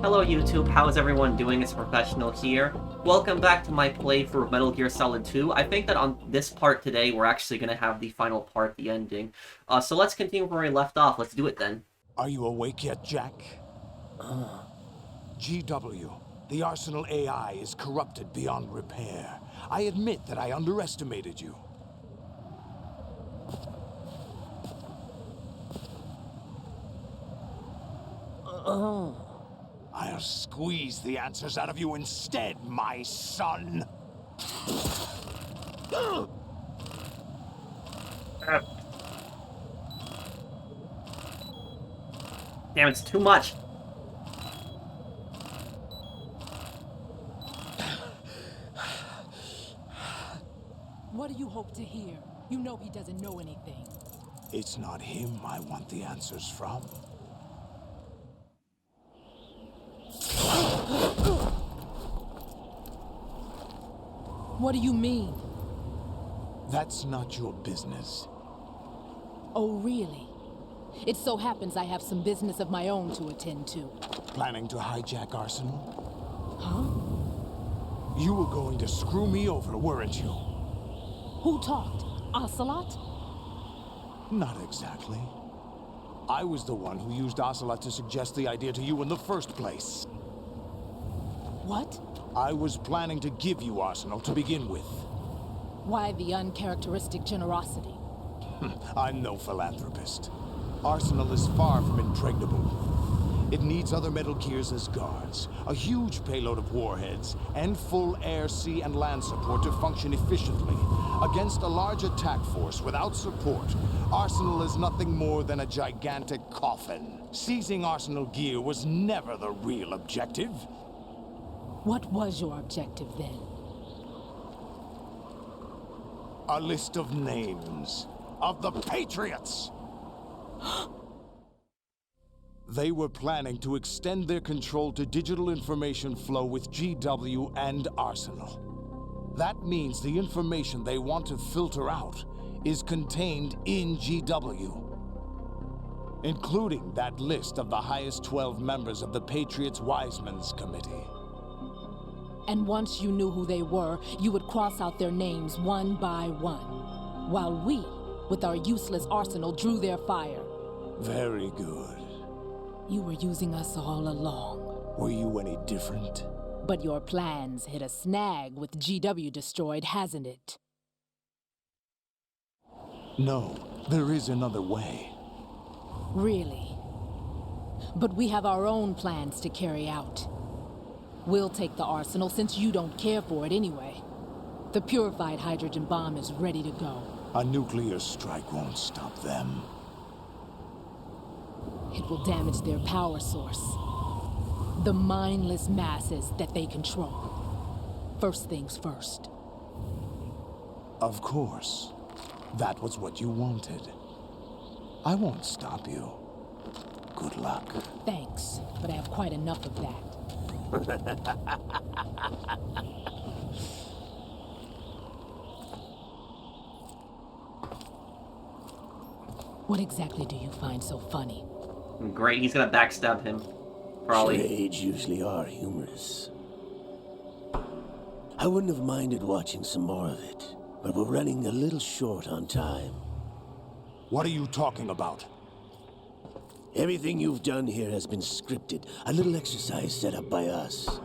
Hello YouTube, how is everyone doing? It's Professional here. Welcome back to my playthrough of Metal Gear Solid 2. I think that on this part today, we're actually going to have the final part, the ending. So let's continue where we left off. Let's do it then. Are you awake yet, Jack? GW, the Arsenal AI is corrupted beyond repair. I admit that I underestimated you. I'll squeeze the answers out of you instead, my son. Damn, it's too much. What do you hope to hear? You know he doesn't know anything. It's not him I want the answers from. What do you mean? That's not your business. Oh, really? It so happens I have some business of my own to attend to. Planning to hijack Arsenal? Huh? You were going to screw me over, weren't you? Who talked? Ocelot? Not exactly. I was the one who used Ocelot to suggest the idea to you in the first place. What? I was planning to give you Arsenal to begin with. Why the uncharacteristic generosity? I'm no philanthropist. Arsenal is far from impregnable. It needs other Metal Gears as guards, a huge payload of warheads, and full air, sea, and land support to function efficiently. Against a large attack force without support, Arsenal is nothing more than a gigantic coffin. Seizing Arsenal gear was never the real objective. What was your objective then? A list of names of the Patriots. They were planning to extend their control to digital information flow with GW and Arsenal. That means the information they want to filter out is contained in GW, including that list of the highest 12 members of the Patriots Wiseman's Committee. And once you knew who they were, you would cross out their names one by one, while we, with our useless arsenal, drew their fire. Very good. You were using us all along. Were you any different? But your plans hit a snag with GW destroyed, hasn't it? No, there is another way. Really? But we have our own plans to carry out. We'll take the arsenal since you don't care for it anyway. The purified hydrogen bomb is ready to go. A nuclear strike won't stop them. It will damage their power source. The mindless masses that they control. First things first. Of course. That was what you wanted. I won't stop you. Good luck. Thanks, but I have quite enough of that. What exactly do you find so funny? Great, he's gonna backstab him. Probably. Charades usually are humorous. I wouldn't have minded watching some more of it, but we're running a little short on time. What are you talking about? Everything you've done here has been scripted, a little exercise set up by us.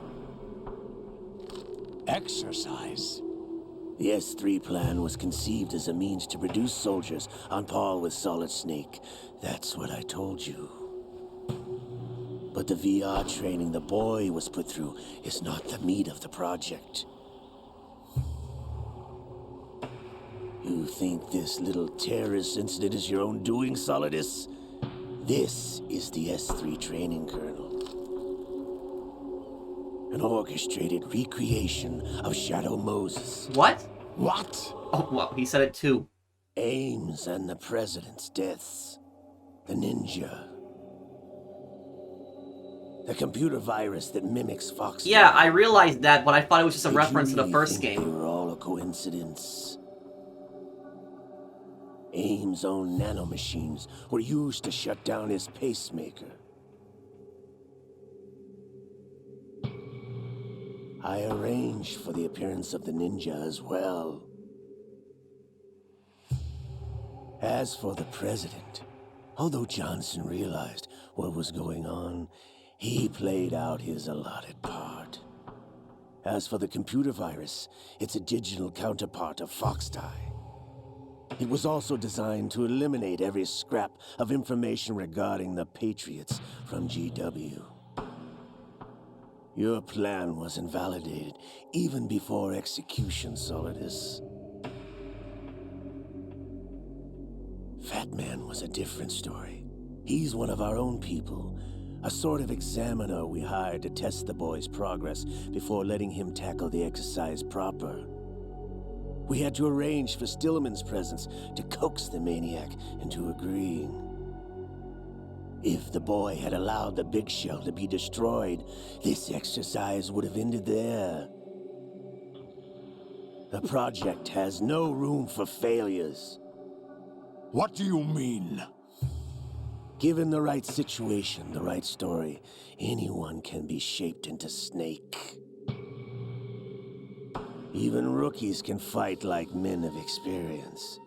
Exercise? The S3 plan was conceived as a means to produce soldiers on par with Solidus Snake. That's what I told you. But the VR training the boy was put through is not the meat of the project. You think this little terrorist incident is your own doing, Solidus? This is the S3 training kernel. An orchestrated recreation of Shadow Moses. What? What? Oh, well, he said it too. Ames and the president's deaths. The ninja. The computer virus that mimics Fox. Yeah, I realized that, but I thought it was just a Did reference you to the really first think game. They were all a coincidence. Ames' own nanomachines were used to shut down his pacemaker. I arranged for the appearance of the ninja as well. As for the president, although Johnson realized what was going on, he played out his allotted part. As for the computer virus, it's a digital counterpart of Foxtie. It was also designed to eliminate every scrap of information regarding the Patriots from GW. Your plan was invalidated even before execution, Solidus. Fat Man was a different story. He's one of our own people, a sort of examiner we hired to test the boy's progress before letting him tackle the exercise proper. We had to arrange for Stillman's presence to coax the maniac into agreeing. If the boy had allowed the big shell to be destroyed, this exercise would have ended there. The project has no room for failures. What do you mean? Given the right situation, the right story, anyone can be shaped into Snake. Even rookies can fight like men of experience.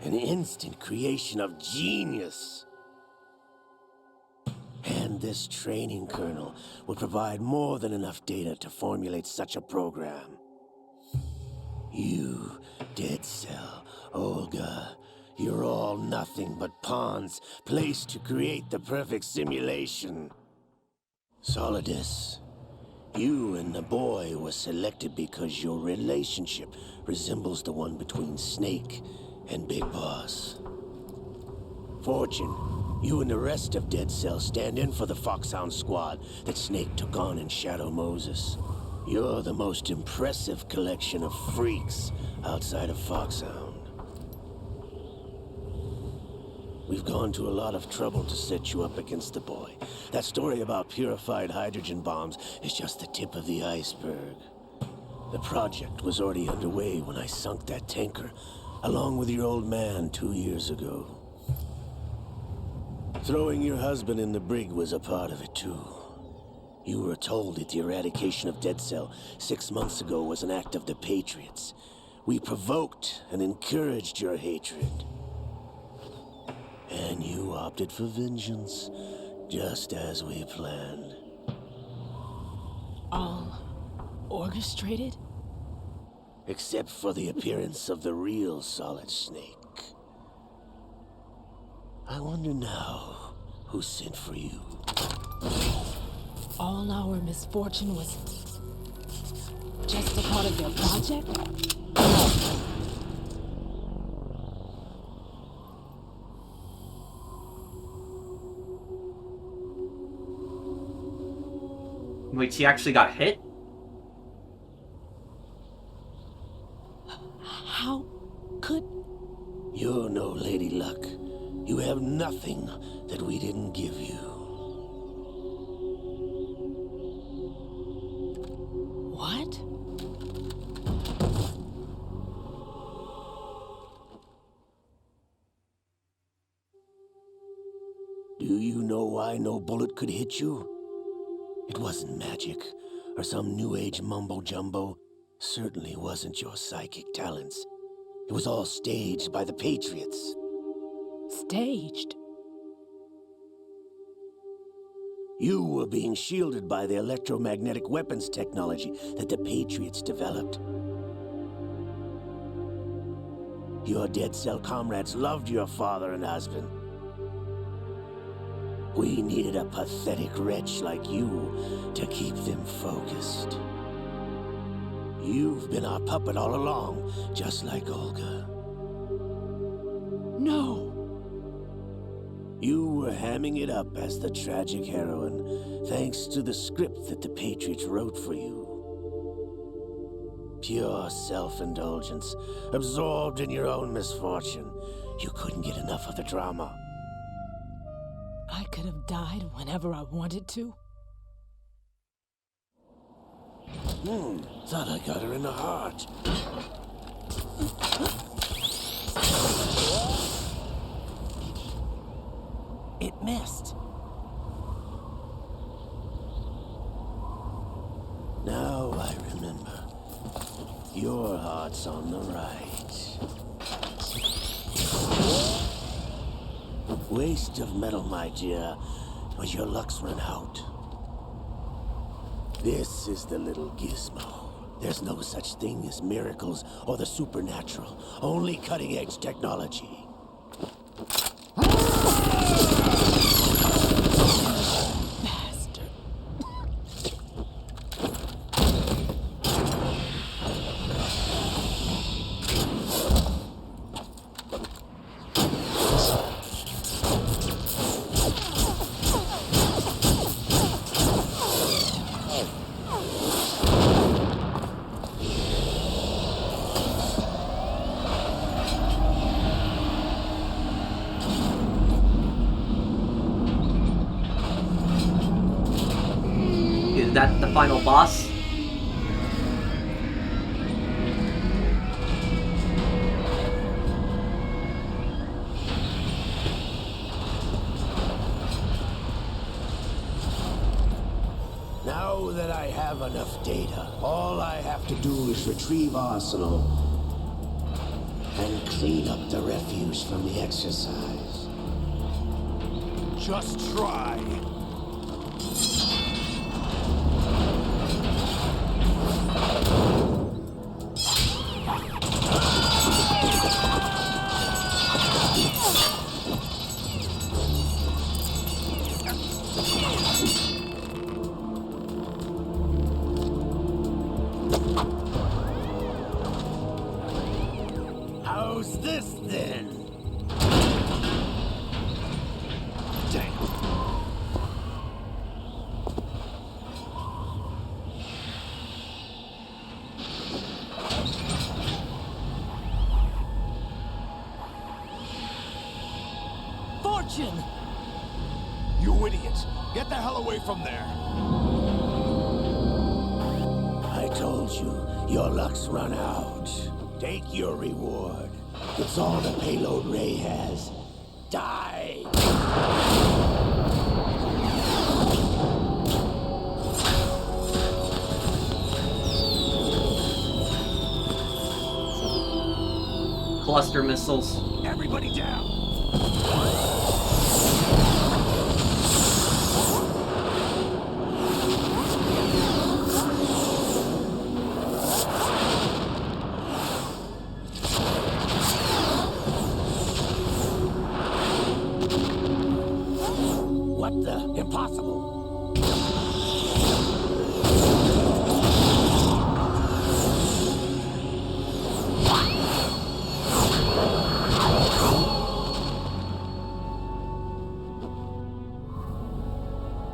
An instant creation of genius. And this training kernel would provide more than enough data to formulate such a program. You, Dead Cell, Olga, you're all nothing but pawns placed to create the perfect simulation. Solidus, you and the boy were selected because your relationship resembles the one between Snake and Big Boss. Fortune, you and the rest of Dead Cell stand in for the Foxhound squad that Snake took on in Shadow Moses. You're the most impressive collection of freaks outside of Foxhound. We've gone to a lot of trouble to set you up against the boy. That story about purified hydrogen bombs is just the tip of the iceberg. The project was already underway when I sunk that tanker, along with your old man 2 years ago. Throwing your husband in the brig was a part of it too. You were told that the eradication of Dead Cell 6 months ago was an act of the Patriots. We provoked and encouraged your hatred. And you opted for vengeance, just as we planned. All orchestrated? Except for the appearance of the real Solid Snake. I wonder now who sent for you. All our misfortune was just a part of their project? Wait, she actually got hit? How could... You're no Lady Luck. You have nothing that we didn't give you. What? Do you know why no bullet could hit you? It wasn't magic, or some new age mumbo-jumbo. Certainly wasn't your psychic talents. It was all staged by the Patriots. Staged? You were being shielded by the electromagnetic weapons technology that the Patriots developed. Your Dead Cell comrades loved your father and husband. We needed a pathetic wretch like you to keep them focused. You've been our puppet all along, just like Olga. No! You were hamming it up as the tragic heroine, thanks to the script that the Patriots wrote for you. Pure self-indulgence, absorbed in your own misfortune. You couldn't get enough of the drama. I could have died whenever I wanted to. Thought I got her in the heart. It missed. Your heart's on the right. Waste of metal, my dear, but your luck's run out. This is the little gizmo. There's no such thing as miracles or the supernatural, only cutting-edge technology. Bastard. Is that the final boss? Now that I have enough data, all I have to do is retrieve Arsenal and clean up the refuse from the exercise. Just try. How's this then? Damn. Fortune! You idiot! Get the hell away from there! I told you, your luck's run out. Take your reward. It's all the payload Ray has. Die! Cluster missiles. Everybody down! What the? Impossible!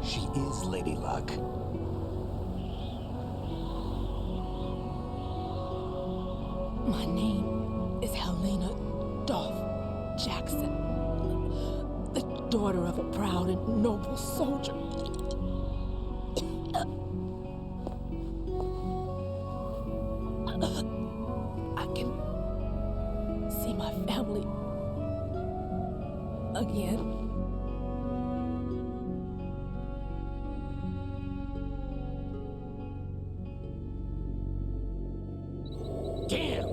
She is Lady Luck. My name is Helena Dolph Jackson, the daughter of a proud and noble soldier. I can see my family again. Damn!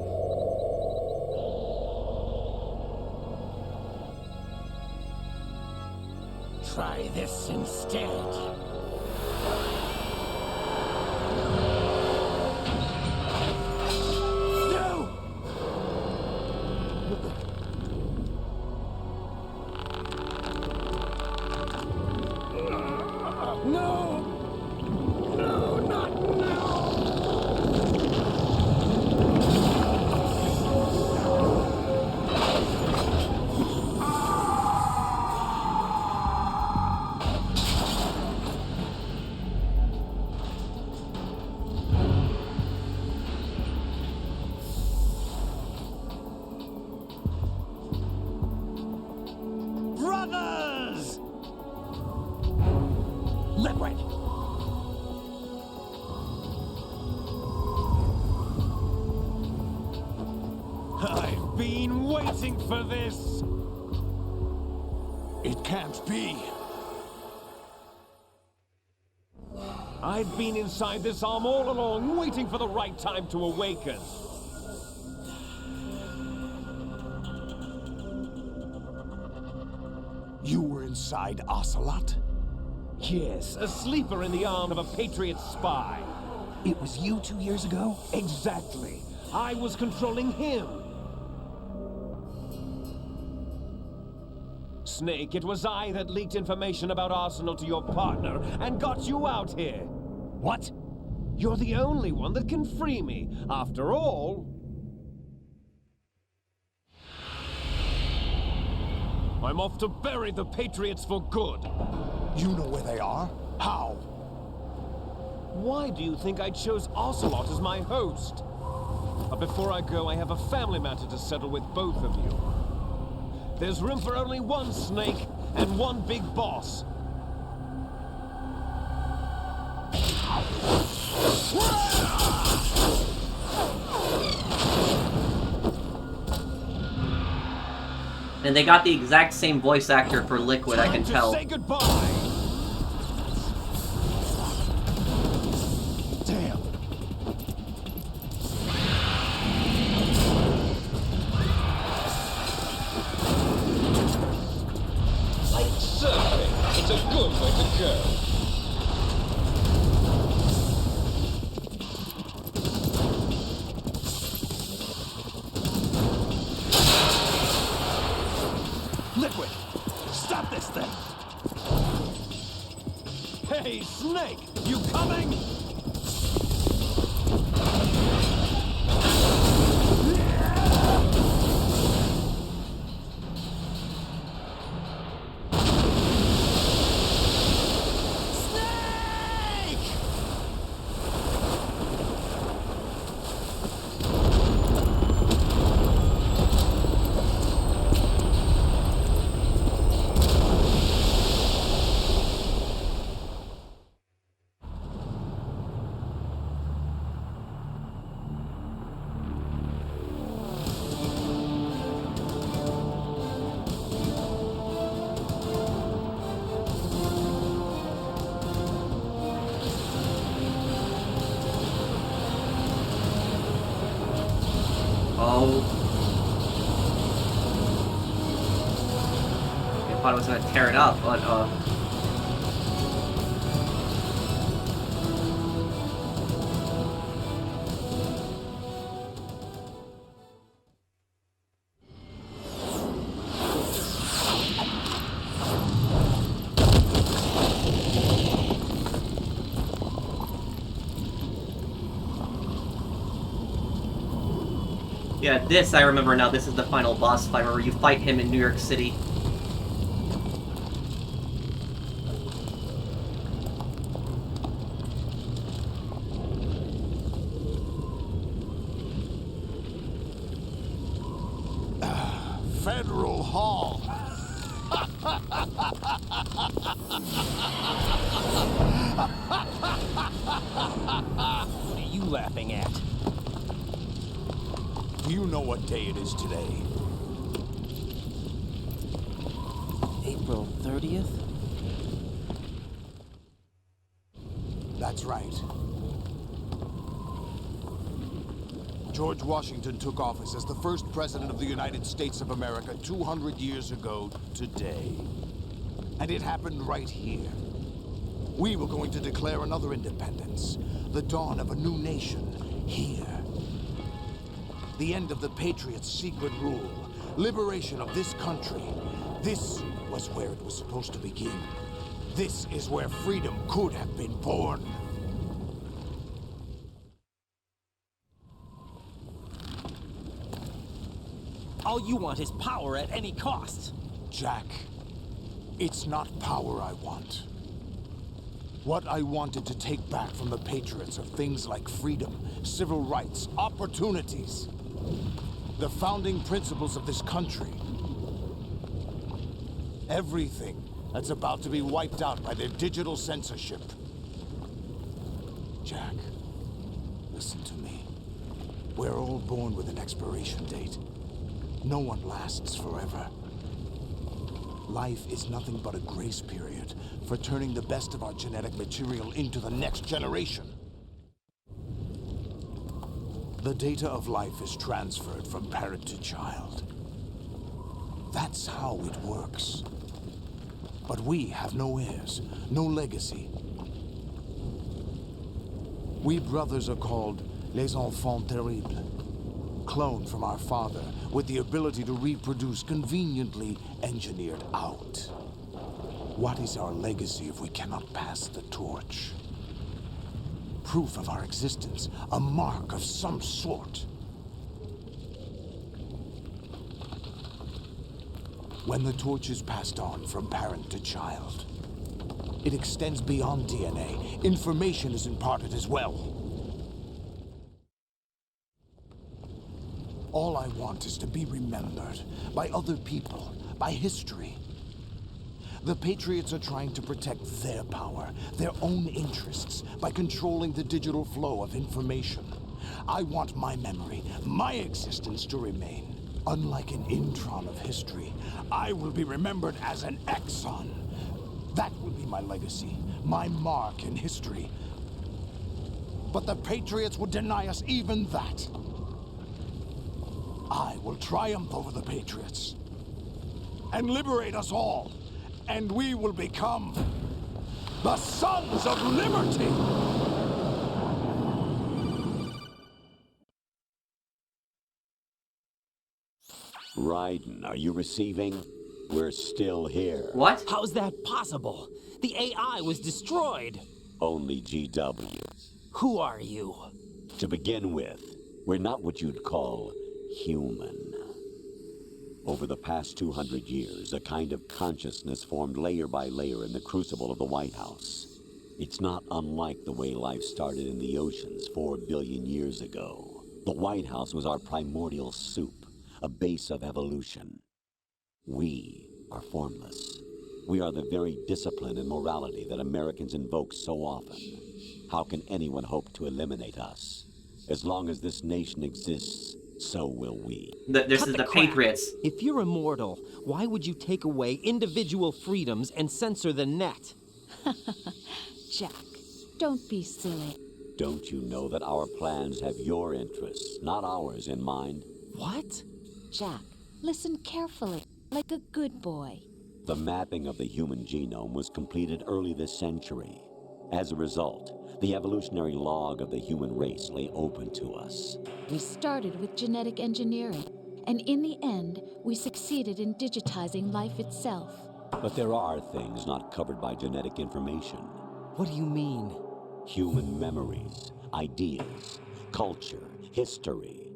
Try this instead. No! No! No, not now! Brothers! Liquid! I've been waiting for this! It can't be. I've been inside this arm all along, waiting for the right time to awaken. You were inside Ocelot? Yes, a sleeper in the arm of a Patriot spy. It was you 2 years ago? Exactly. I was controlling him. Snake, it was I that leaked information about Arsenal to your partner and got you out here. What? You're the only one that can free me. After all... I'm off to bury the Patriots for good. You know where they are? How? Why do you think I chose Ocelot as my host? But before I go, I have a family matter to settle with both of you. There's room for only one Snake and one big boss. And they got the exact same voice actor for Liquid, I can tell. Say goodbye. Damn. Like surfing, it's a good way to go. Liquid! Stop this thing! Hey, Snake! You coming? Oh. I thought I was gonna tear it up, but, yeah, this, I remember now, this is the final boss fight where you fight him in New York City. Federal Hall. What are you laughing at? Do you know what day it is today? April 30th? That's right. George Washington took office as the first president of the United States of America 200 years ago today. And it happened right here. We were going to declare another independence, the dawn of a new nation, here. The end of the Patriots' secret rule, liberation of this country. This was where it was supposed to begin. This is where freedom could have been born. All you want is power at any cost. Jack, it's not power I want. What I wanted to take back from the Patriots are things like freedom, civil rights, opportunities. The founding principles of this country. Everything that's about to be wiped out by their digital censorship. Jack, listen to me. We're all born with an expiration date. No one lasts forever. Life is nothing but a grace period for turning the best of our genetic material into the next generation. The data of life is transferred from parent to child. That's how it works. But we have no heirs, no legacy. We brothers are called les enfants terribles, cloned from our father, with the ability to reproduce conveniently engineered out. What is our legacy if we cannot pass the torch? Proof of our existence, a mark of some sort. When the torch is passed on from parent to child, it extends beyond DNA. Information is imparted as well. All I want is to be remembered by other people, by history. The Patriots are trying to protect their power, their own interests, by controlling the digital flow of information. I want my memory, my existence to remain. Unlike an intron of history, I will be remembered as an exon. That will be my legacy, my mark in history. But the Patriots would deny us even that. I will triumph over the Patriots and liberate us all, and we will become the Sons of Liberty! Raiden, are you receiving? We're still here. What? How's that possible? The AI was destroyed. Only GW. Who are you? To begin with, we're not what you'd call human. Over the past 200 years, a kind of consciousness formed layer by layer in the crucible of the White House. It's not unlike the way life started in the oceans 4 billion years ago. The White House was our primordial soup, a base of evolution. We are formless. We are the very discipline and morality that Americans invoke so often. How can anyone hope to eliminate us? As long as this nation exists, so will we. This Cut is the the crap. Patriots. If you're immortal, why would you take away individual freedoms and censor the net? Jack, don't be silly. Don't you know that our plans have your interests, not ours, in mind? What? Jack, listen carefully, like a good boy. The mapping of the human genome was completed early this century. As a result, the evolutionary log of the human race lay open to us. We started with genetic engineering, and in the end, we succeeded in digitizing life itself. But there are things not covered by genetic information. What do you mean? Human memories, ideas, culture, history.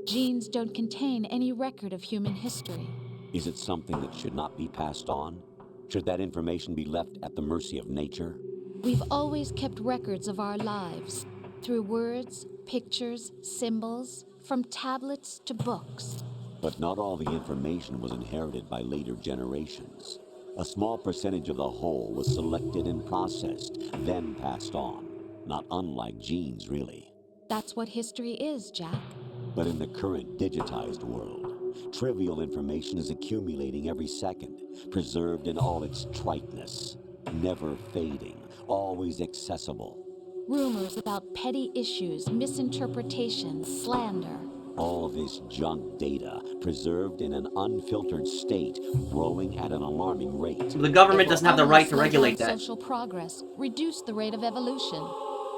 Genes don't contain any record of human history. Is it something that should not be passed on? Should that information be left at the mercy of nature? We've always kept records of our lives, through words, pictures, symbols, from tablets to books. But not all the information was inherited by later generations. A small percentage of the whole was selected and processed, then passed on. Not unlike genes, really. That's what history is, Jack. But in the current digitized world, trivial information is accumulating every second, preserved in all its triteness, never fading, always accessible. Rumors about petty issues, misinterpretations, slander. All this junk data, preserved in an unfiltered state, growing at an alarming rate. The government It will doesn't have the only right to slow regulate down that. social progress, reduce the rate of evolution.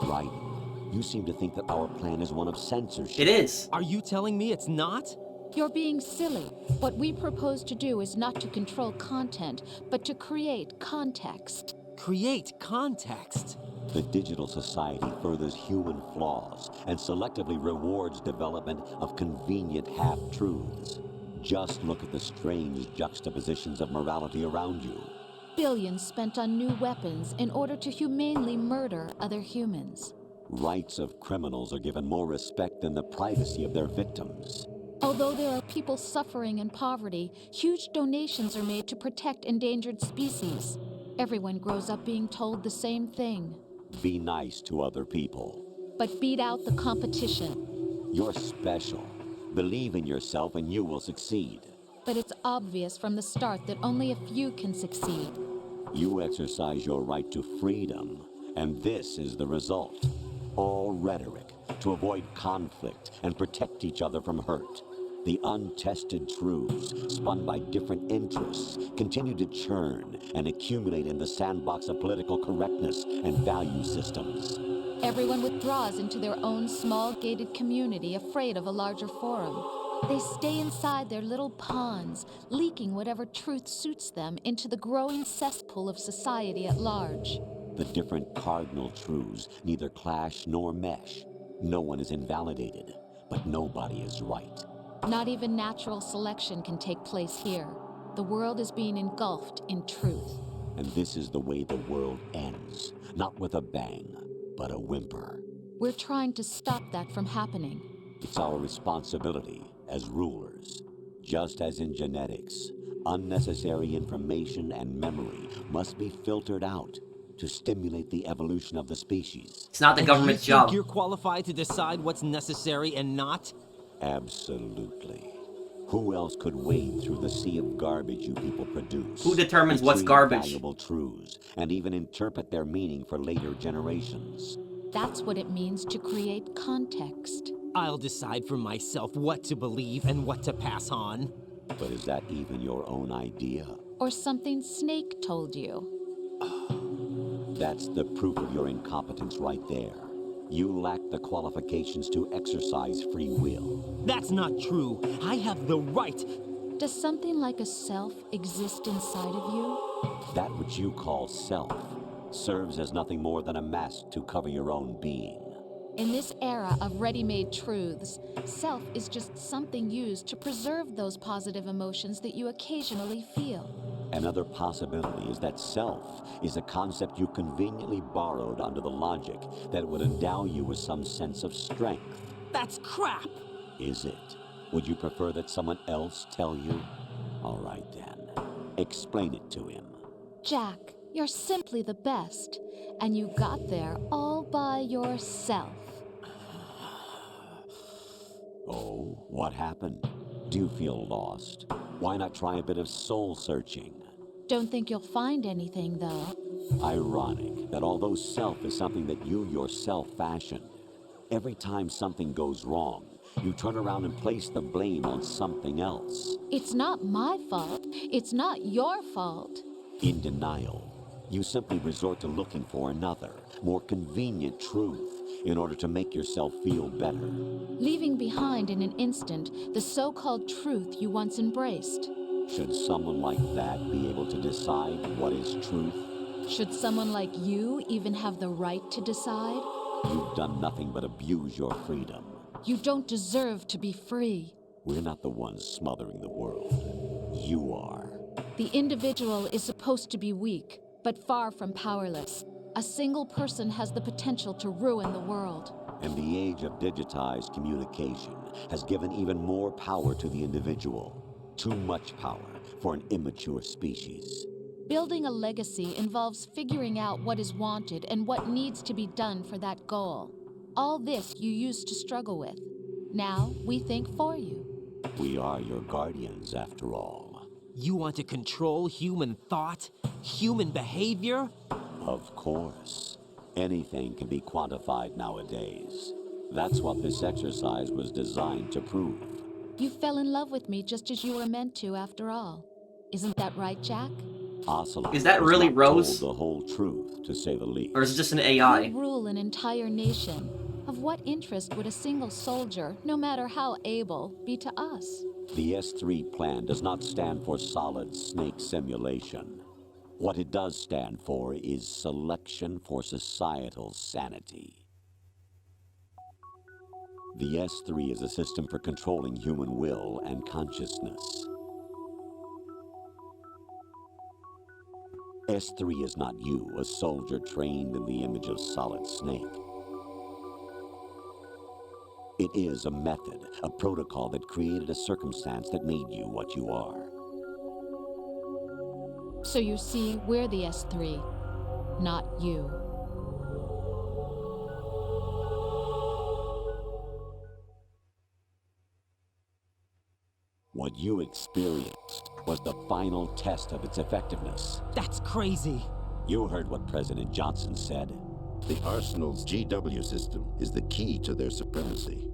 Raiden, you seem to think that our plan is one of censorship. It is. Are you telling me it's not? You're being silly. What we propose to do is not to control content, but to create context. Create context. The digital society furthers human flaws and selectively rewards development of convenient half-truths. Just look at the strange juxtapositions of morality around you. Billions spent on new weapons in order to humanely murder other humans. Rights of criminals are given more respect than the privacy of their victims. Although there are people suffering in poverty, huge donations are made to protect endangered species. Everyone grows up being told the same thing. Be nice to other people. But beat out the competition. You're special. Believe in yourself and you will succeed. but it's obvious from the start that only a few can succeed. You exercise your right to freedom, and this is the result. All rhetoric to avoid conflict and protect each other from hurt. The untested truths, spun by different interests, continue to churn and accumulate in the sandbox of political correctness and value systems. Everyone withdraws into their own small gated community, afraid of a larger forum. They stay inside their little ponds, leaking whatever truth suits them into the growing cesspool of society at large. The different cardinal truths neither clash nor mesh. No one is invalidated, but nobody is right. Not even natural selection can take place here. The world is being engulfed in truth. And this is the way the world ends. Not with a bang, but a whimper. We're trying to stop that from happening. It's our responsibility as rulers. Just as in genetics, unnecessary information and memory must be filtered out to stimulate the evolution of the species. It's not the government's You think job. you're qualified to decide what's necessary and not? Absolutely. Who else could wade through the sea of garbage you people produce? Who determines what's retrieve garbage? Valuable truths, and even interpret their meaning for later generations. That's what it means to create context. I'll decide for myself what to believe and what to pass on. But is that even your own idea? Or something Snake told you. That's the proof of your incompetence right there. You lack the qualifications to exercise free will. That's not true. I have the right. Does something like a self exist inside of you? That which you call self serves as nothing more than a mask to cover your own being. In this era of ready-made truths, self is just something used to preserve those positive emotions that you occasionally feel. Another possibility is that self is a concept you conveniently borrowed under the logic that it would endow you with some sense of strength. That's crap. Is it? Would you prefer that someone else tell you? All right then. Explain it to him. Jack, you're simply the best, and you got there all by yourself. Oh, what happened? Do you feel lost? Why not try a bit of soul searching? Don't think you'll find anything, though. Ironic that although self is something that you yourself fashioned, every time something goes wrong, you turn around and place the blame on something else. It's not my fault. It's not your fault. In denial, you simply resort to looking for another, more convenient truth in order to make yourself feel better. Leaving behind in an instant the so-called truth you once embraced. Should someone like that be able to decide what is truth? Should someone like you even have the right to decide? You've done nothing but abuse your freedom. You don't deserve to be free. We're not the ones smothering the world. You are. The individual is supposed to be weak, but far from powerless. A single person has the potential to ruin the world. And the age of digitized communication has given even more power to the individual. Too much power for an immature species. Building a legacy involves figuring out what is wanted and what needs to be done for that goal. All this you used to struggle with. Now we think for you. We are your guardians, after all. You want to control human thought? Human behavior? Of course. Anything can be quantified nowadays. That's what this exercise was designed to prove. You fell in love with me just as you were meant to, after all. Isn't that right, Jack? Ocelot Is that was really not Rose? told the whole truth, to say the least. Or is it just an AI? You rule an entire nation. Of what interest would a single soldier, no matter how able, be to us? The S3 plan does not stand for Solidus Snake simulation. What it does stand for is selection for societal sanity. The S3 is a system for controlling human will and consciousness. S3 is not you, a soldier trained in the image of Solidus Snake. It is a method, a protocol that created a circumstance that made you what you are. So you see, we're the S3, not you. What you experienced was the final test of its effectiveness. That's crazy. You heard what President Johnson said. The Arsenal's GW system is the key to their supremacy.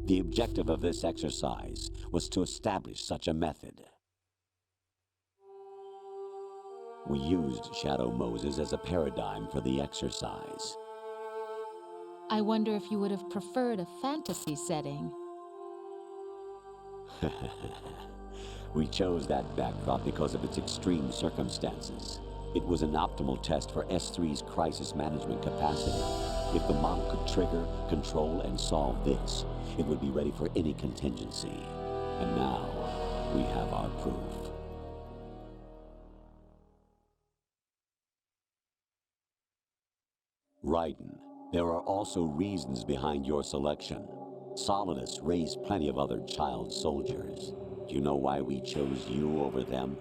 The objective of this exercise was to establish such a method. We used Shadow Moses as a paradigm for the exercise. I wonder if you would have preferred a fantasy setting. We chose that backdrop because of its extreme circumstances. It was an optimal test for S3's crisis management capacity. If the model could trigger, control, and solve this, it would be ready for any contingency. And now, we have our proof. Raiden, there are also reasons behind your selection. Solidus raised plenty of other child soldiers. Do you know why we chose you over them?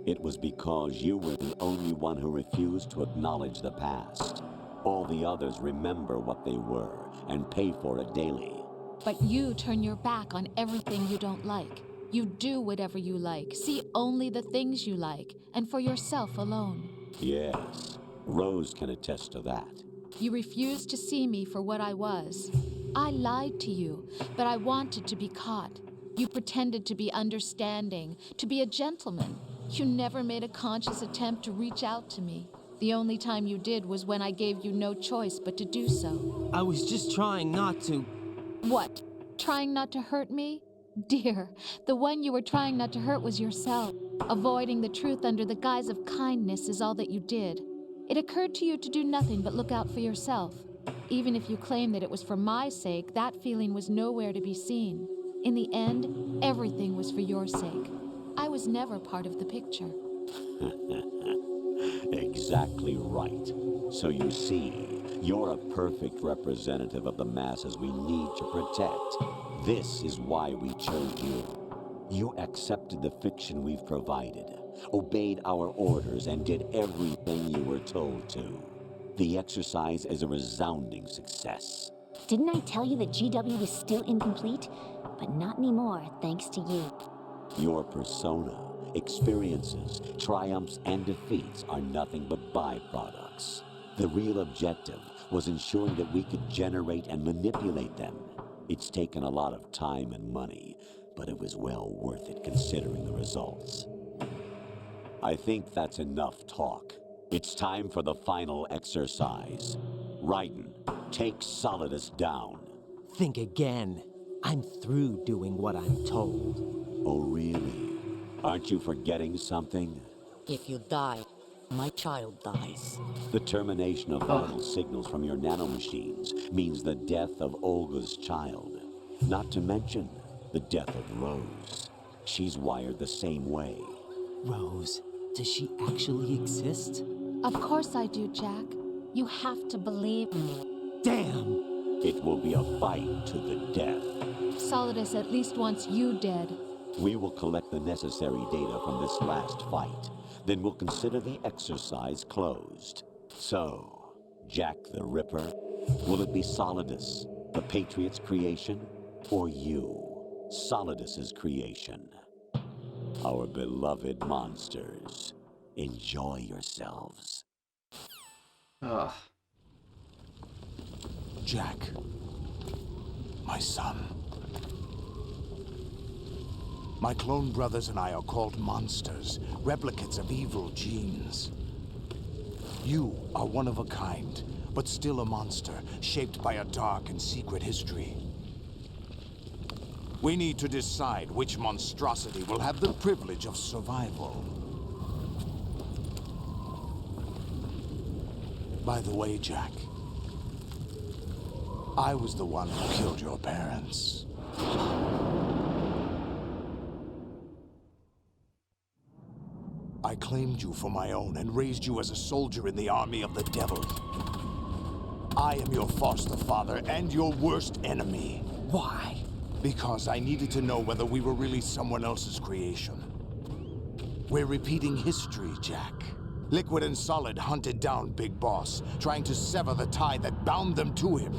It was because you were the only one who refused to acknowledge the past. All the others remember what they were and pay for it daily. But you turn your back on everything you don't like. You do whatever you like, see only the things you like, and for yourself alone. Yes, Rose can attest to that. You refused to see me for what I was. I lied to you, but I wanted to be caught. You pretended to be understanding, to be a gentleman. You never made a conscious attempt to reach out to me. The only time you did was when I gave you no choice but to do so. I was just trying not to. What? Trying not to hurt me? Dear, the one you were trying not to hurt was yourself. Avoiding the truth under the guise of kindness is all that you did. It occurred to you to do nothing but look out for yourself. Even if you claim that it was for my sake, that feeling was nowhere to be seen. In the end, everything was for your sake. I was never part of the picture. Exactly right. So you see, you're a perfect representative of the masses we need to protect. This is why we chose you. You accepted the fiction we've provided, obeyed our orders, and did everything you were told to. The exercise is a resounding success. Didn't I tell you that GW was still incomplete? But not anymore, thanks to you. Your persona, experiences, triumphs, and defeats are nothing but byproducts. The real objective was ensuring that we could generate and manipulate them. It's taken a lot of time and money, but it was well worth it considering the results. I think that's enough talk. It's time for the final exercise. Raiden, take Solidus down. Think again. I'm through doing what I'm told. Oh, really? Aren't you forgetting something? If you die, my child dies. The termination of vital signals from your nanomachines means the death of Olga's child. Not to mention the death of Rose. She's wired the same way. Rose, does she actually exist? Of course I do, Jack. You have to believe me. Damn! It will be a fight to the death. Solidus at least wants you dead. We will collect the necessary data from this last fight. Then we'll consider the exercise closed. So, Jack the Ripper, will it be Solidus, the Patriots' creation, or you, Solidus's creation? Our beloved monsters, enjoy yourselves. Ugh. Jack, my son. My clone brothers and I are called monsters, replicates of evil genes. You are one of a kind, but still a monster, shaped by a dark and secret history. We need to decide which monstrosity will have the privilege of survival. By the way, Jack, I was the one who killed your parents. I claimed you for my own and raised you as a soldier in the army of the devil. I am your foster father and your worst enemy. Why? Because I needed to know whether we were really someone else's creation. We're repeating history, Jack. Liquid and Solid hunted down Big Boss, trying to sever the tie that bound them to him.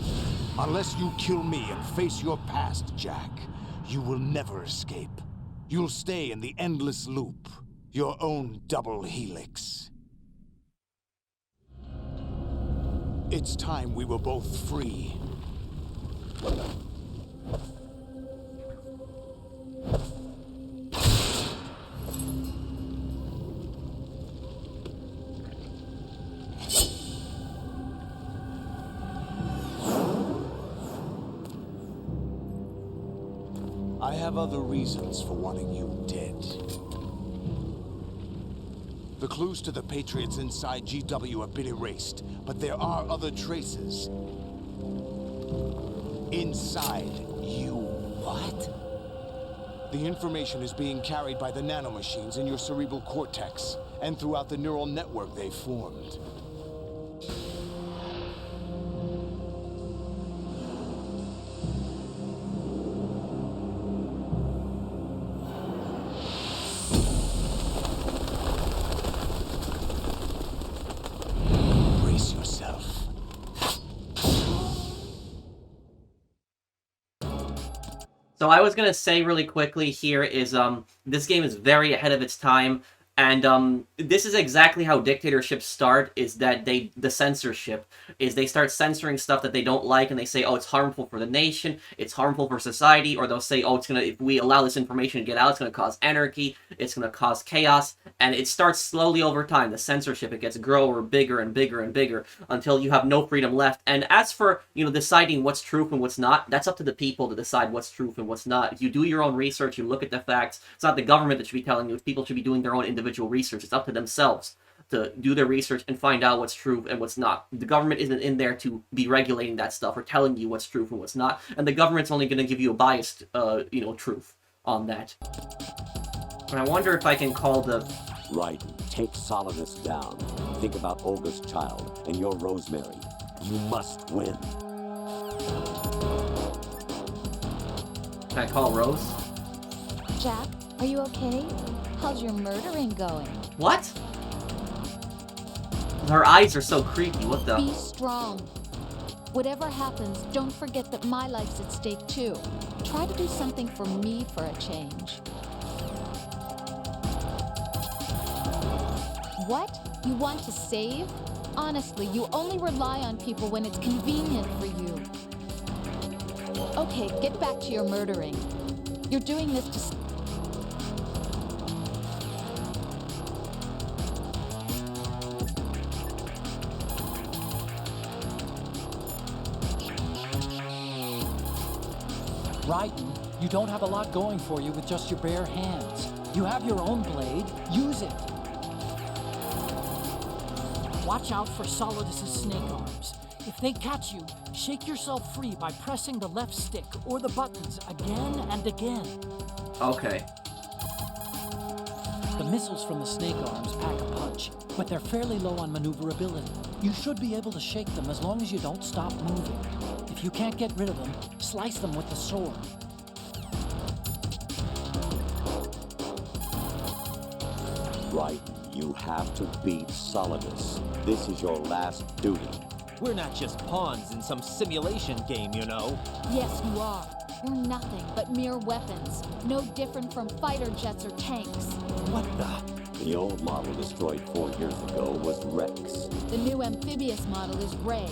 Unless you kill me and face your past, Jack, you will never escape. You'll stay in the endless loop, your own double helix. It's time we were both free. I have other reasons for wanting you dead. The clues to the Patriots inside GW have been erased, but there are other traces. Inside you. What? The information is being carried by the nanomachines in your cerebral cortex, and throughout the neural network they've formed. Brace yourself. So I was gonna say really quickly here is this game is very ahead of its time, and this is exactly how dictatorships start, is that the censorship is they start censoring stuff that they don't like, and they say, oh, it's harmful for the nation, it's harmful for society, or they'll say, oh, it's gonna, if we allow this information to get out, it's gonna cause anarchy, it's gonna cause chaos, and it starts slowly over time. The censorship, it gets grower bigger and bigger and bigger until you have no freedom left. And as for, you know, deciding what's truth and what's not, that's up to the people to decide what's truth and what's not. You do your own research, you look at the facts. It's not the government that should be telling you. People should be doing their own individual research. It's up to themselves to do their research and find out what's true and what's not. The government isn't in there to be regulating that stuff or telling you what's true and what's not. And the government's only going to give you a biased, truth on that. And I wonder if I can call the... Raiden, take Solidus down. Think about Olga's child and your Rosemary. You must win. Can I call Rose? Jack, are you okay? How's your murdering going? What? Her eyes are so creepy, what the... Be strong. Whatever happens, don't forget that my life's at stake too. Try to do something for me for a change. What? You want to save? Honestly, you only rely on people when it's convenient for you. Okay, get back to your murdering. You're doing this to... Raiden, you don't have a lot going for you with just your bare hands. You have your own blade. Use it. Watch out for Solidus' snake arms. If they catch you, shake yourself free by pressing the left stick or the buttons again and again. Okay. The missiles from the snake arms pack a punch, but they're fairly low on maneuverability. You should be able to shake them as long as you don't stop moving. If you can't get rid of them, slice them with the sword. Raiden, you have to beat Solidus. This is your last duty. We're not just pawns in some simulation game, you know. Yes, you are. You're nothing but mere weapons. No different from fighter jets or tanks. What the? The old model destroyed 4 years ago was Rex. The new amphibious model is Ray.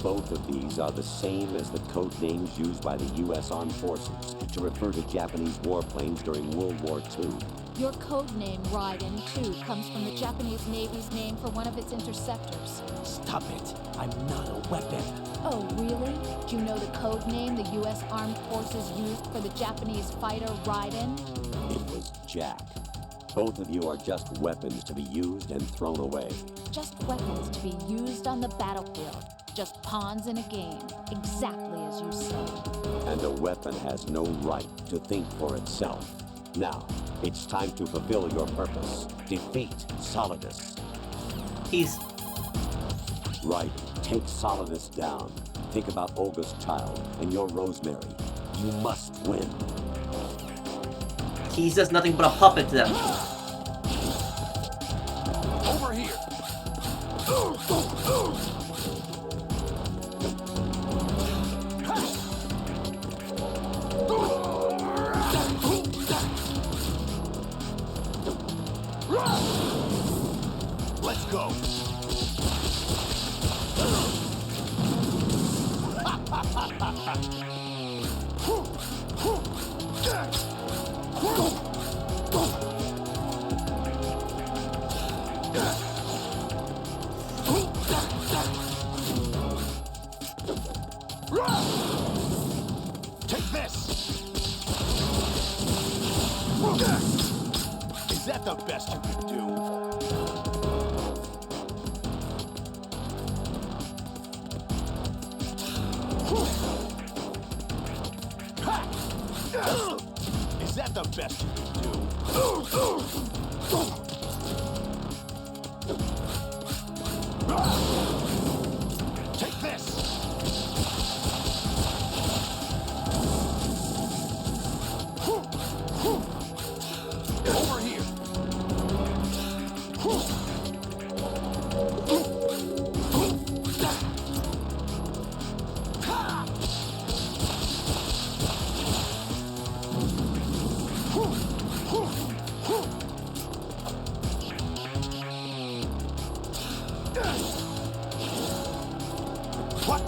Both of these are the same as the code names used by the U.S. Armed Forces to refer to Japanese warplanes during World War II. Your code name, Raiden, too, comes from the Japanese Navy's name for one of its interceptors. Stop it. I'm not a weapon. Oh, really? Do you know the code name the U.S. Armed Forces used for the Japanese fighter Raiden? It was Jack. Both of you are just weapons to be used and thrown away. Just weapons to be used on the battlefield. Just pawns in a game, exactly as you say. And a weapon has no right to think for itself. Now, it's time to fulfill your purpose. Defeat Solidus. He's... Right. Take Solidus down. Think about Olga's child and your Rosemary. You must win. He's just nothing but a puppet to them. Over here! Take this! Is that the best you can do? Is that the best you can do? Take this! Over here! What?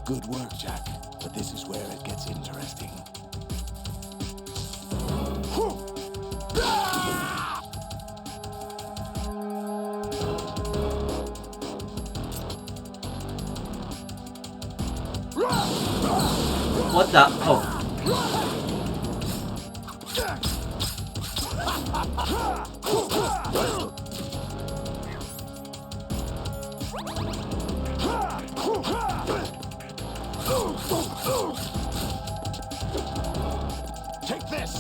Good work, Jack. But this is where it gets interesting. What the? Oh. Take this!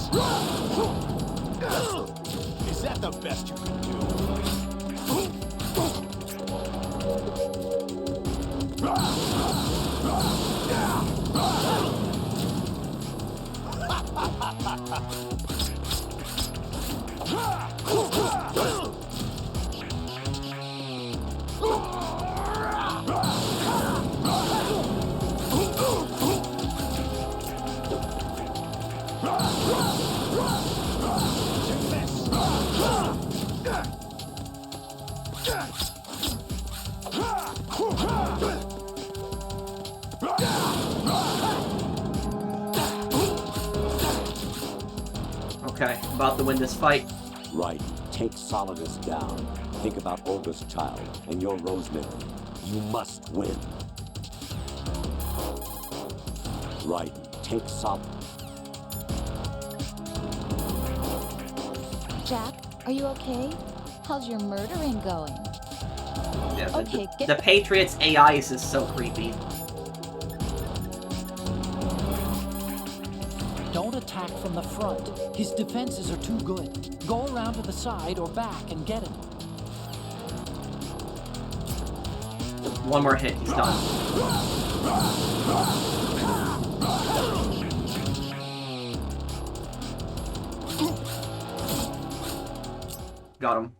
Is that the best you can do? Okay, about to win this fight. Right. Take Solidus down. Think about Olga's child and your Rosemary. You must win. Right. Take Jack, are you okay? How's your murdering going? Yeah, Okay, the Patriots AI is just so creepy. Don't attack from the front. His defenses are too good. Go around to the side or back and get him. One more hit, he's done. Got him.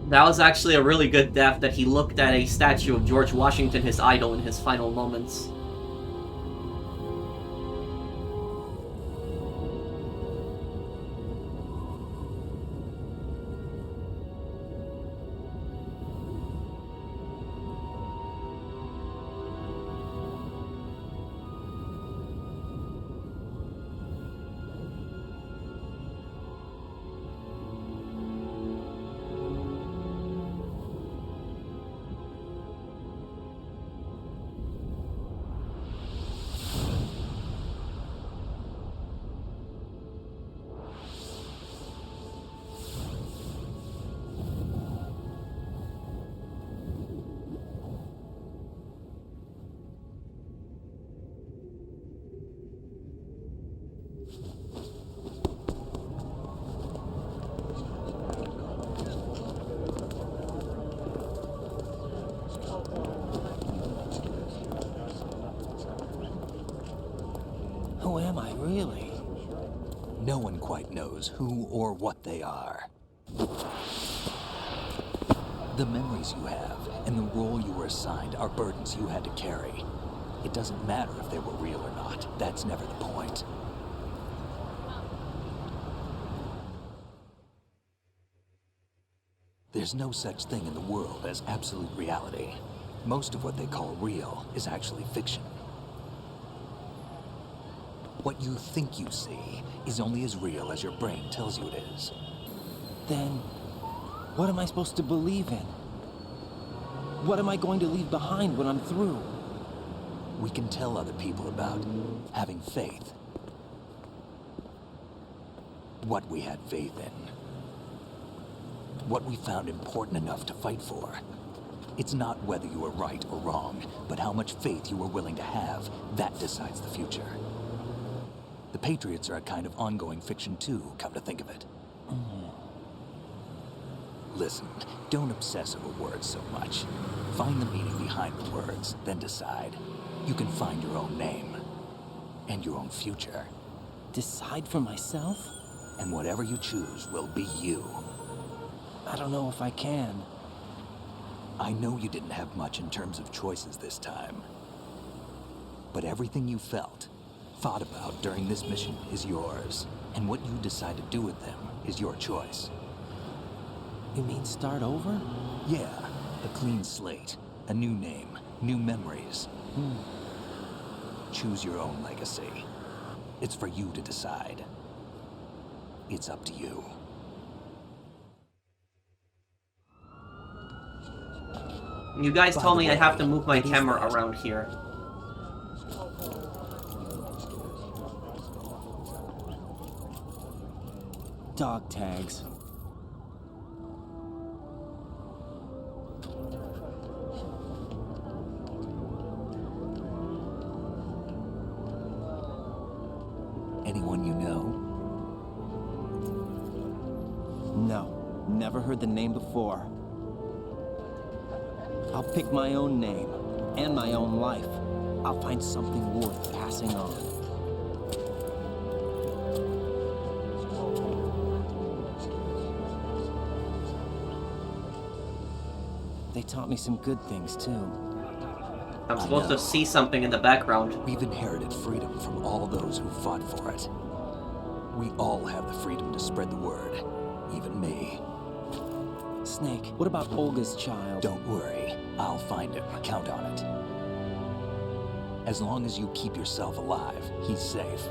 That was actually a really good death, that he looked at a statue of George Washington, his idol, in his final moments. Who am I, really? No one quite knows who or what they are. The memories you have and the role you were assigned are burdens you had to carry. It doesn't matter if they were real or not. That's never the point. There's no such thing in the world as absolute reality. Most of what they call real is actually fiction. What you think you see is only as real as your brain tells you it is. Then, what am I supposed to believe in? What am I going to leave behind when I'm through? We can tell other people about having faith. What we had faith in. What we found important enough to fight for. It's not whether you were right or wrong, but how much faith you were willing to have. That decides the future. The Patriots are a kind of ongoing fiction too, come to think of it. Listen, don't obsess over words so much. Find the meaning behind the words, then decide. You can find your own name. And your own future. Decide for myself? And whatever you choose will be you. I don't know if I can. I know you didn't have much in terms of choices this time. But everything you felt, thought about during this mission is yours. And what you decide to do with them is your choice. You mean start over? Yeah, a clean slate, a new name, new memories. Choose your own legacy. It's for you to decide. It's up to you. You guys told me I have to move my camera around here. Dog tags. Anyone you know? No, never heard the name before. I'll pick my own name, and my own life. I'll find something worth passing on. They taught me some good things, too. I'm supposed to see something in the background. We've inherited freedom from all those who fought for it. We all have the freedom to spread the word, even me. Snake, what about Olga's child? Don't worry, I'll find him. Count on it. As long as you keep yourself alive, he's safe.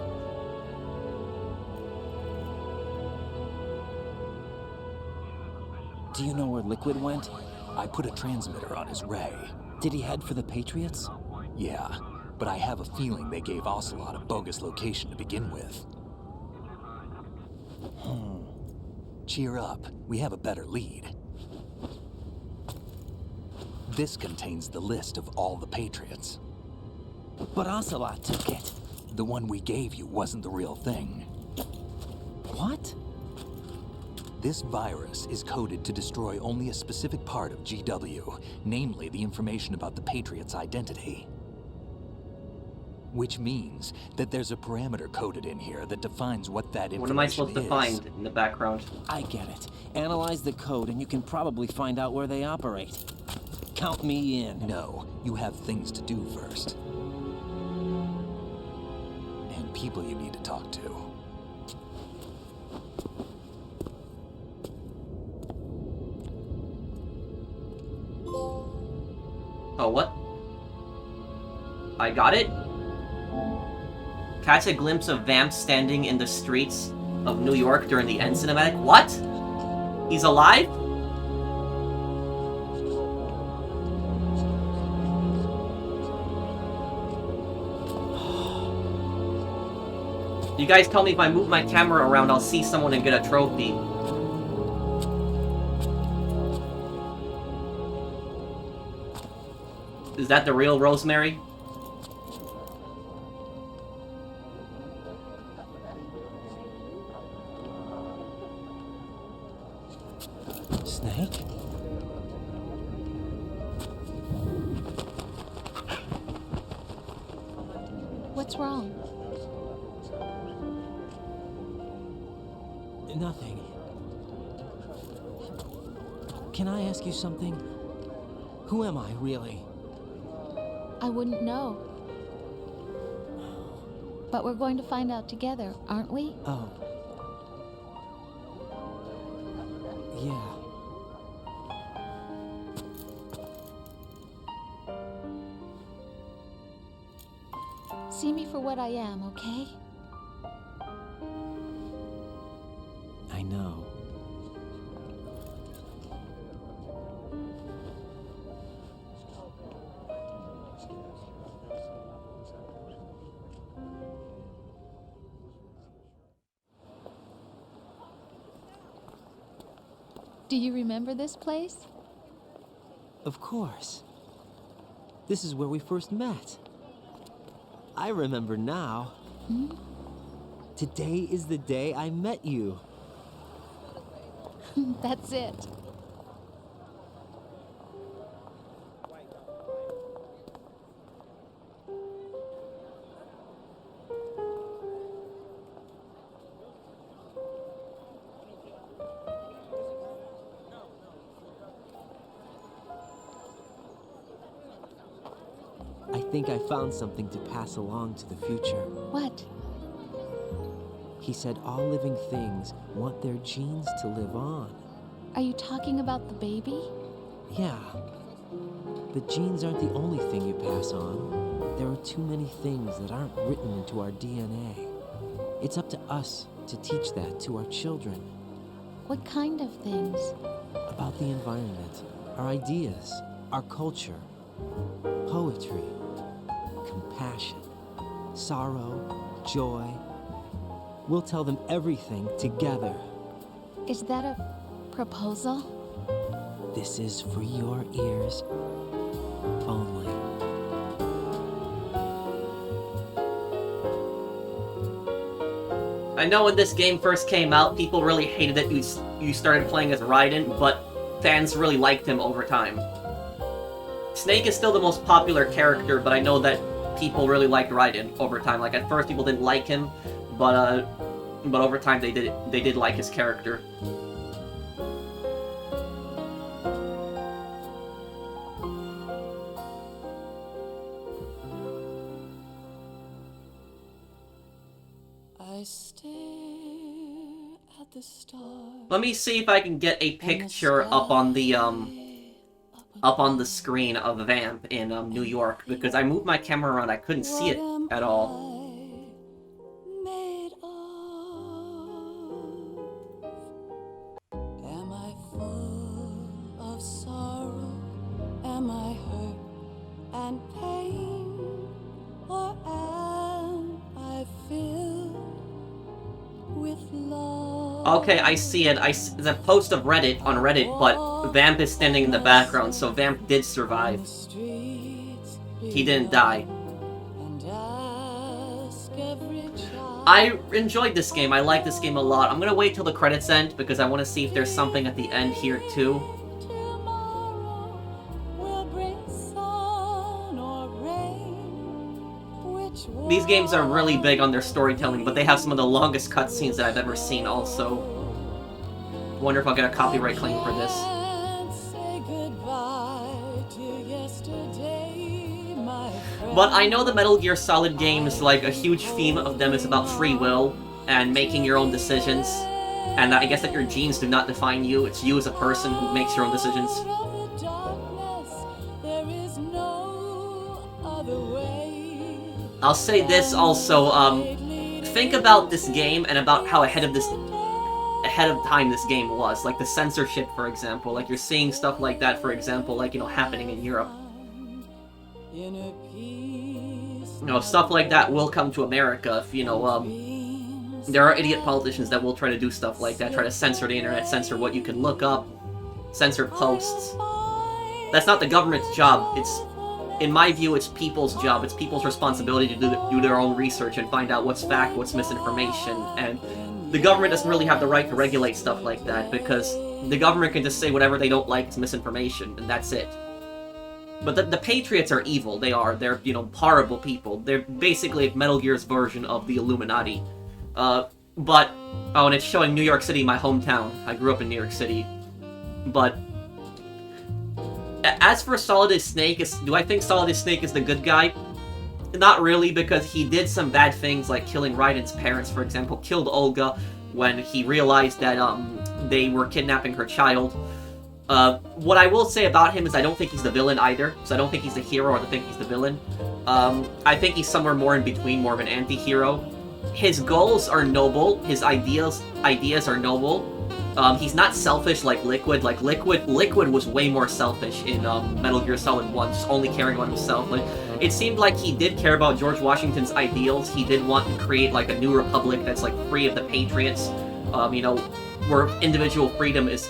Do you know where Liquid went? I put a transmitter on his ray. Did he head for the Patriots? Yeah, but I have a feeling they gave Ocelot a bogus location to begin with. Cheer up, we have a better lead. This contains the list of all the Patriots. But Ocelot took it. The one we gave you wasn't the real thing. What? This virus is coded to destroy only a specific part of GW, namely the information about the Patriots' identity. Which means that there's a parameter coded in here that defines what that information is. What am I supposed to find in the background? I get it. Analyze the code and you can probably find out where they operate. Count me in. No, you have things to do first. And people you need to talk to. Oh, what? I got it? Catch a glimpse of Vamp standing in the streets of New York during the end cinematic. What? He's alive? You guys tell me if I move my camera around, I'll see someone and get a trophy. Is that the real Rosemary? Snake? What's wrong? Nothing. Can I ask you something? Who am I, really? I wouldn't know. But we're going to find out together, aren't we? Oh. Yeah. See me for what I am, okay? I know. Do you remember this place? Of course. This is where we first met. I remember now. Hmm? Today is the day I met you. That's it. I think I found something to pass along to the future. What? He said all living things want their genes to live on. Are you talking about the baby? Yeah. The genes aren't the only thing you pass on. There are too many things that aren't written into our DNA. It's up to us to teach that to our children. What kind of things? About the environment, our ideas, our culture, poetry, compassion, sorrow, joy. We'll tell them everything together. Is that a proposal? This is for your ears only. I know when this game first came out, people really hated that you started playing as Raiden, but fans really liked him over time. Snake is still the most popular character, but I know that people really liked Raiden over time. Like, at first people didn't like him, but over time they did like his character. I stare at the stars. Let me see if I can get a picture up on the screen of Vamp in New York, because I moved my camera around, I couldn't see it at all. Am I full of sorrow? Am I hurt and pain? Or am I filled with love? Okay, I see it. It's a post of Reddit on Reddit, but Vamp is standing in the background, so Vamp did survive. He didn't die. I enjoyed this game. I like this game a lot. I'm gonna wait till the credits end because I want to see if there's something at the end here too. Will bring sun or rain, which These games are really big on their storytelling, but they have some of the longest cutscenes that I've ever seen also. Wonder if I'll get a copyright claim for this. But I know the Metal Gear Solid games, like, a huge theme of them is about free will and making your own decisions. And I guess that your genes do not define you, it's you as a person who makes your own decisions. I'll say this also, think about this game and about how ahead of time this game was. Like the censorship, for example. Like you're seeing stuff like that, for example, like, you know, happening in Europe. You know, stuff like that will come to America if, you know, there are idiot politicians that will try to do stuff like that, try to censor the internet, censor what you can look up, censor posts. That's not the government's job. It's, in my view, it's people's job. It's people's responsibility to do their own research and find out what's fact, what's misinformation, and the government doesn't really have the right to regulate stuff like that, because the government can just say whatever they don't like is misinformation, and that's it. But the Patriots are evil. They're, you know, horrible people. They're basically Metal Gear's version of the Illuminati. And it's showing New York City, my hometown. I grew up in New York City. But as for Solidus Snake, do I think Solidus Snake is the good guy? Not really, because he did some bad things, like killing Raiden's parents, for example. Killed Olga when he realized that they were kidnapping her child. What I will say about him is I don't think he's the villain either, so I don't think he's the hero or I think he's the villain. I think he's somewhere more in between, more of an anti-hero. His goals are noble, his ideas are noble. He's not selfish like Liquid. Like Liquid was way more selfish in Metal Gear Solid 1, just only caring about himself. Like, it seemed like he did care about George Washington's ideals. He did want to create like a new republic that's like free of the Patriots. You know, where individual freedom is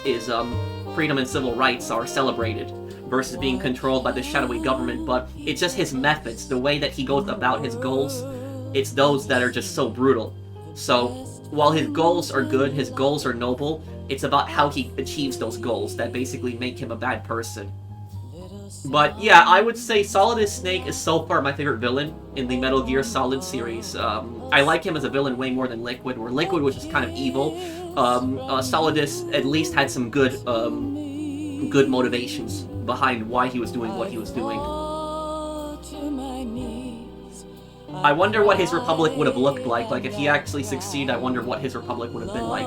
freedom and civil rights are celebrated versus being controlled by the shadowy government. But it's just his methods, the way that he goes about his goals, it's those that are just so brutal. So while his goals are good, his goals are noble, it's about how he achieves those goals that basically make him a bad person. But yeah, I would say Solidus Snake is so far my favorite villain in the Metal Gear Solid series. I like him as a villain way more than Liquid, where Liquid was just kind of evil. Solidus at least had some good motivations behind why he was doing what he was doing. I wonder what his republic would have looked like. Like, if he actually succeeded, I wonder what his republic would have been like.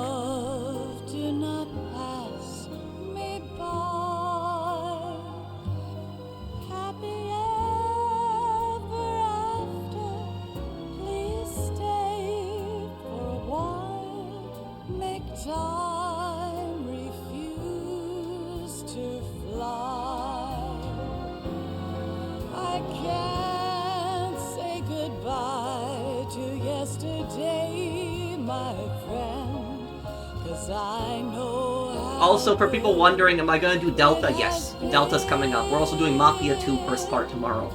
Also, for people wondering, am I gonna do Delta? Yes, Delta's coming up. We're also doing Mafia 2 first part tomorrow.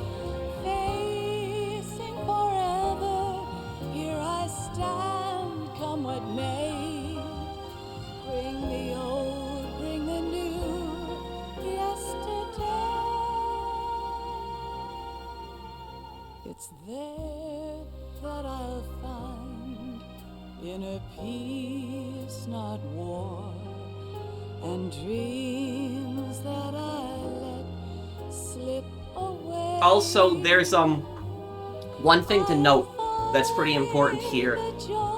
It's there that I'll find inner peace, not war, and dreams that I let slip away. Also, there's one thing to note that's pretty important here.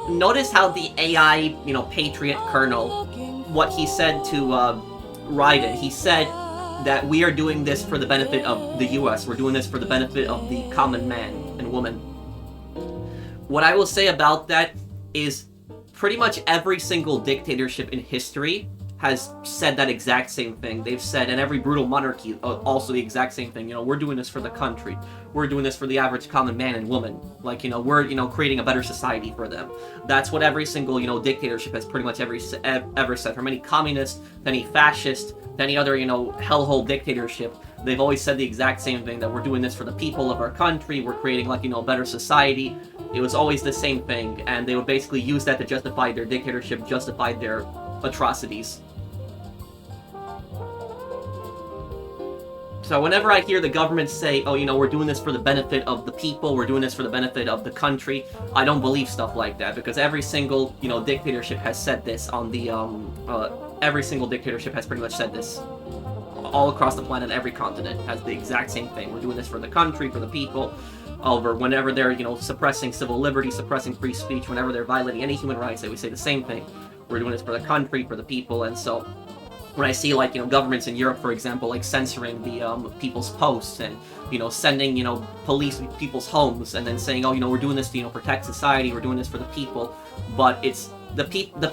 Notice how the AI, you know, Patriot Colonel, what he said to Raiden. He said that we are doing this for the benefit of the US. We're doing this for the benefit of the common man and woman. What I will say about that is pretty much every single dictatorship in history has said that exact same thing. They've said, and every brutal monarchy also the exact same thing. You know, we're doing this for the country. We're doing this for the average common man and woman. Like, you know, we're, you know, creating a better society for them. That's what every single, you know, dictatorship has pretty much ever said. From any communist, to any fascist, to any other, you know, hellhole dictatorship, they've always said the exact same thing, that we're doing this for the people of our country, we're creating, like, you know, a better society. It was always the same thing, and they would basically use that to justify their dictatorship, justify their atrocities. So whenever I hear the government say, oh, you know, we're doing this for the benefit of the people, we're doing this for the benefit of the country, I don't believe stuff like that, because every single, you know, dictatorship has said this on the, every single dictatorship has pretty much said this. All across the planet, every continent has the exact same thing. We're doing this for the country, for the people, over whenever they're, you know, suppressing civil liberty, suppressing free speech, whenever they're violating any human rights, they would say the same thing. We're doing this for the country, for the people, and so when I see, like, you know, governments in Europe, for example, like censoring the people's posts and, you know, sending, you know, police to people's homes and then saying, oh, you know, we're doing this to, you know, protect society, we're doing this for the people, but it's the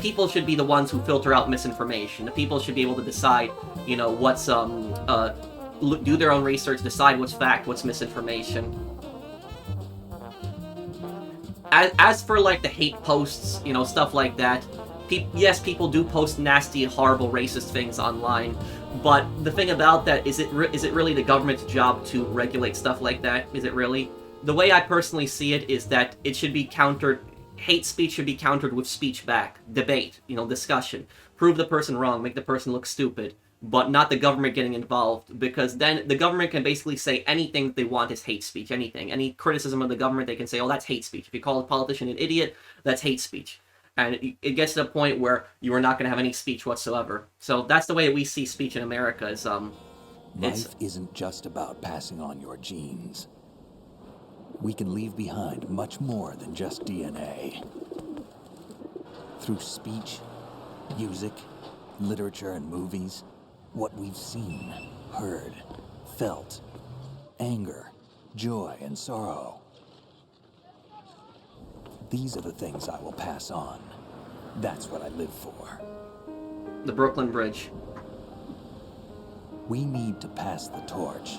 people should be the ones who filter out misinformation. The people should be able to decide, you know, what's do their own research, decide what's fact, what's misinformation. As for, like, the hate posts, you know, stuff like that, yes, people do post nasty, horrible, racist things online, but the thing about that is, is it really the government's job to regulate stuff like that? Is it really? The way I personally see it is that it should be countered. Hate speech should be countered with speech back, debate, you know, discussion, prove the person wrong, make the person look stupid, but not the government getting involved, because then the government can basically say anything that they want is hate speech, anything. Any criticism of the government, they can say, oh, that's hate speech. If you call a politician an idiot, that's hate speech. And it gets to the point where you are not going to have any speech whatsoever. So that's the way we see speech in America. Is Life isn't just about passing on your genes. We can leave behind much more than just DNA. Through speech, music, literature, and movies, what we've seen, heard, felt, anger, joy, and sorrow. These are the things I will pass on. That's what I live for. The Brooklyn Bridge. We need to pass the torch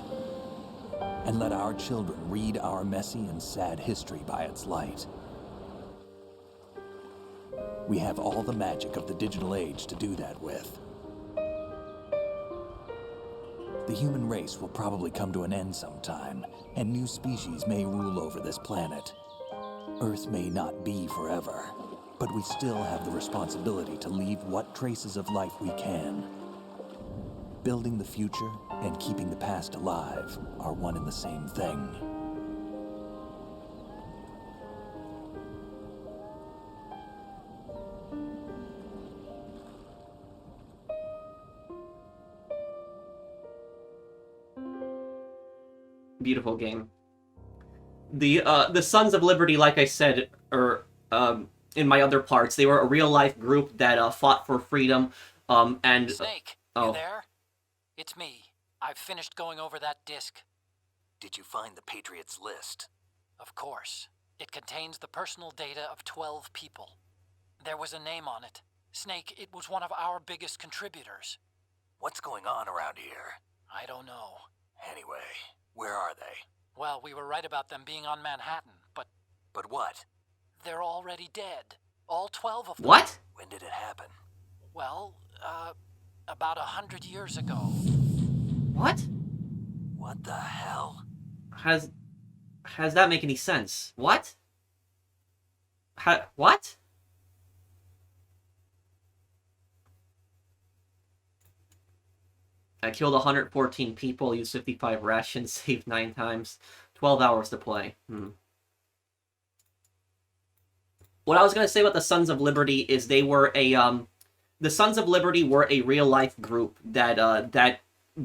and let our children read our messy and sad history by its light. We have all the magic of the digital age to do that with. The human race will probably come to an end sometime, and new species may rule over this planet. Earth may not be forever, but we still have the responsibility to leave what traces of life we can. Building the future and keeping the past alive are one and the same thing. Beautiful game. The Sons of Liberty, like I said, or in my other parts, they were a real life group that fought for freedom. And Snake, oh. You there? It's me. I've finished going over that disc. Did you find the Patriots list? Of course. It contains the personal data of 12 people. There was a name on it. Snake, it was one of our biggest contributors. What's going on around here? I don't know. Anyway, where are they? Well, we were right about them being on Manhattan, but... But what? They're already dead. All 12 of them. What? When did it happen? Well, about 100 years ago. What? What the hell? Has that make any sense? What? What? I killed 114 people, used 55 rations, saved 9 times. 12 hours to play. What I was going to say about the Sons of Liberty is they were the Sons of Liberty were a real-life group that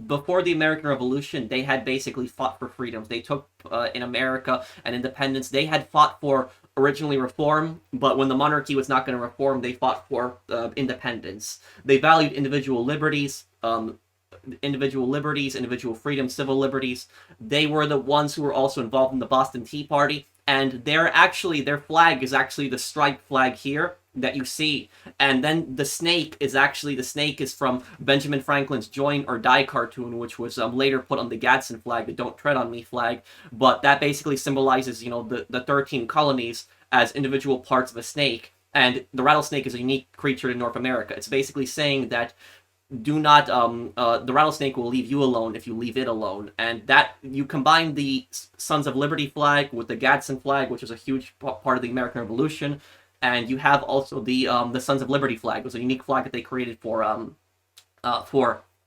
before the American Revolution, they had basically fought for freedoms. They took, in America, and independence. They had fought for, originally, reform, but when the monarchy was not going to reform, they fought for independence. They valued individual liberties, individual freedom, civil liberties. They were the ones who were also involved in the Boston Tea Party, and their flag is actually the striped flag here that you see, and then the snake is from Benjamin Franklin's Join or Die cartoon, which was later put on the Gadsden flag, the Don't Tread on Me flag, but that basically symbolizes, you know, the 13 colonies as individual parts of a snake, and the rattlesnake is a unique creature in North America. It's basically saying that do not, the rattlesnake will leave you alone if you leave it alone. And that, you combine the Sons of Liberty flag with the Gadsden flag, which is a huge part of the American Revolution, and you have also the Sons of Liberty flag. It was a unique flag that they created for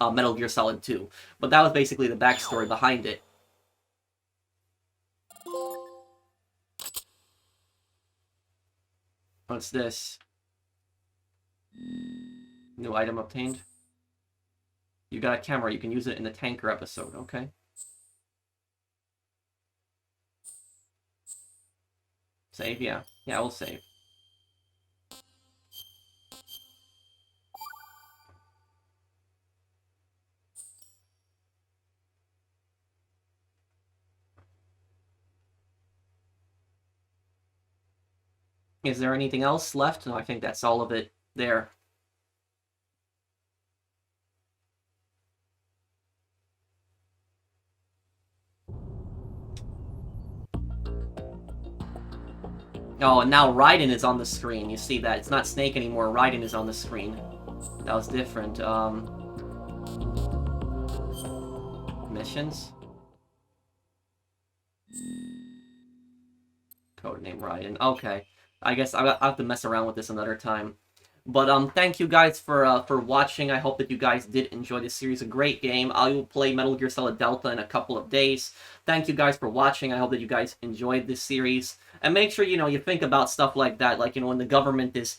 Metal Gear Solid 2. But that was basically the backstory behind it. What's this? New item obtained. You got a camera, you can use it in the tanker episode, okay? Save, yeah. Yeah, we'll save. Is there anything else left? No, I think that's all of it there. Oh, and now Raiden is on the screen. You see that? It's not Snake anymore. Raiden is on the screen. That was different. Missions? Codename Raiden. Okay. I guess I'll have to mess around with this another time. But thank you guys for watching. I hope that you guys did enjoy this series. A great game. I will play Metal Gear Solid Delta in a couple of days. Thank you guys for watching. I hope that you guys enjoyed this series. And make sure, you think about stuff like that. Like, when the government is,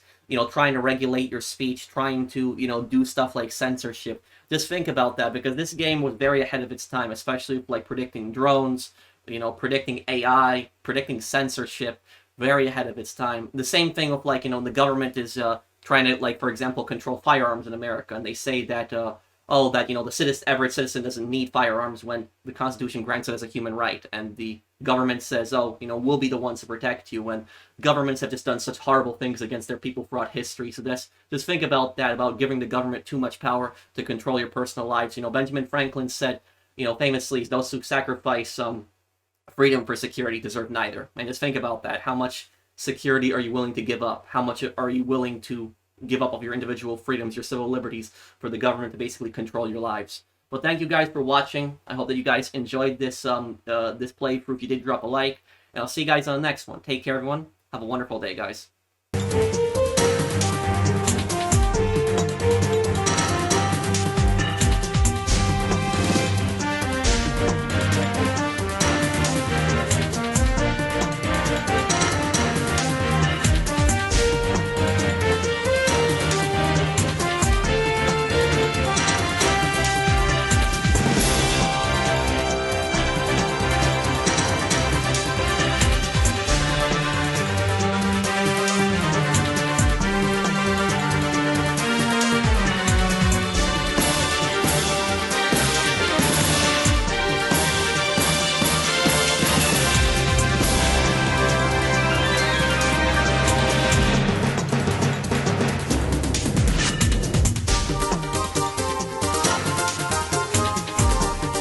trying to regulate your speech, trying to, do stuff like censorship. Just think about that, because this game was very ahead of its time, especially like predicting drones, predicting AI, predicting censorship. Very ahead of its time. The same thing with, like, the government is trying to, like, for example, control firearms in America, and they say that, the average citizen doesn't need firearms when the Constitution grants it as a human right, and the government says, we'll be the ones to protect you, when governments have just done such horrible things against their people throughout history. So just think about that, about giving the government too much power to control your personal lives. Benjamin Franklin said, famously, those who sacrifice freedom for security deserve neither. And just think about that. How much security are you willing to give up? How much are you willing to give up of your individual freedoms, your civil liberties, for the government to basically control your lives? But thank you guys for watching. I hope that you guys enjoyed this this playthrough. If you did, drop a like, and I'll see you guys on the next one. Take care, everyone. Have a wonderful day, guys.